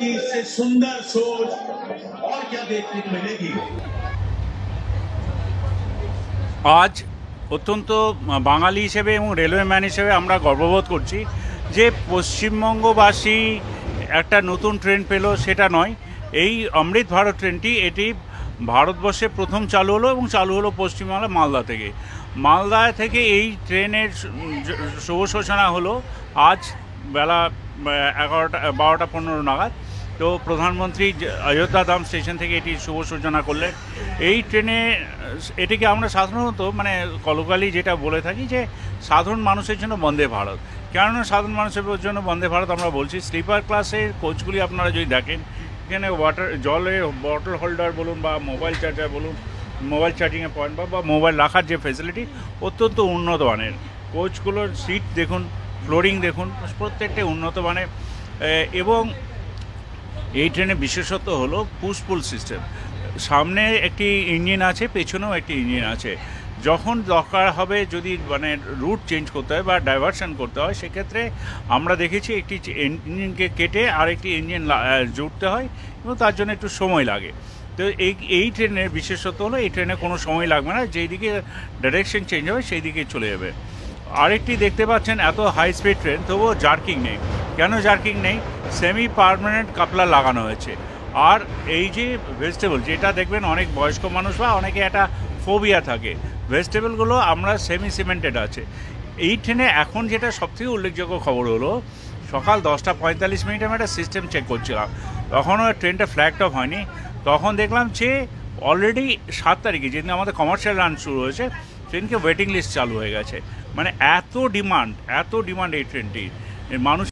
इससे सुंदर सोच और क्या देखने को मिलेगी। आज অত্যন্ত বাঙালি হিসেবে এবং রেলওয়ে ম্যান হিসেবে আমরা গর্ববোধ করছি যে পশ্চিমবঙ্গবাসী একটা নতুন ট্রেন পেল, সেটা নয়। এই অমৃত ভারত ট্রেনটি এটি ভারতবর্ষে প্রথম চালু হলো এবং চালু হলো পশ্চিমবাংলা মালদা থেকে এই ট্রেনের শুভ সূচনা হলো আজ বেলা 12:15 নাগাদ। তো প্রধানমন্ত্রী অযোধ্যাধাম স্টেশন থেকে এটি শুভ সূচনা করলেন। এই ট্রেনে এটিকে আমরা সাধারণত কলকালি যেটা বলে থাকি যে সাধারণ মানুষের জন্য বন্দে ভারত। কেননা সাধারণ মানুষের জন্য বন্দে ভারত আমরা বলছি, স্লিপার ক্লাসের কোচগুলি আপনারা যদি দেখেন, এখানে জলের বটল হোল্ডার বলুন বা মোবাইল চার্জার বলুন, মোবাইল চার্জিংয়ের পয়েন্ট বা মোবাইল রাখার যে ফেসিলিটি অত্যন্ত উন্নত মানের। কোচগুলোর সিট দেখুন, ফ্লোরিং দেখুন, প্রত্যেকটা উন্নত মানের। এবং এই ট্রেনের বিশেষত্ব হলো পুশ পুল সিস্টেম। সামনে একটি ইঞ্জিন আছে, পেছনেও একটি ইঞ্জিন আছে। যখন দরকার হবে, যদি রুট চেঞ্জ করতে হয় বা ডাইভারশন করতে হয়, সেক্ষেত্রে আমরা দেখেছি একটি ইঞ্জিনকে কেটে আরেকটি ইঞ্জিন জুড়তে হয় এবং তার জন্য একটু সময় লাগে। তো এই ট্রেনের বিশেষত্ব হলো এই ট্রেনে কোনো সময় লাগবে না, যেই দিকে ডাইরেকশন চেঞ্জ হবে সেই দিকে চলে যাবে। আরেকটি দেখতে পাচ্ছেন, এত হাই স্পিড ট্রেন তবুও জার্কিং নেই। কেন জার্কিং নেই? সেমি পার্মানেন্ট কাপলার লাগানো হয়েছে। আর এই যে ভেজিটেবল, যেটা দেখবেন অনেক বয়স্ক মানুষ বা অনেকে একটা ফোবিয়া থাকে, ভেজিটেবলগুলো আমরা সেমি সিমেন্টেড আছে। এই ট্রেনে এখন যেটা সবথেকে উল্লেখযোগ্য খবর হলো, সকাল 10:45 আমি একটা সিস্টেম চেক করছিলাম, তখনও ট্রেনটা ফ্ল্যাগড অফ হয়নি। তখন দেখলাম যে অলরেডি 7 তারিখে, যেদিন আমাদের কমার্শিয়াল রান শুরু হয়েছে, ট্রেনকে ওয়েটিং লিস্ট চালু হয়ে গেছে। এত ডিমান্ড এই ট্রেনটির। মানুষ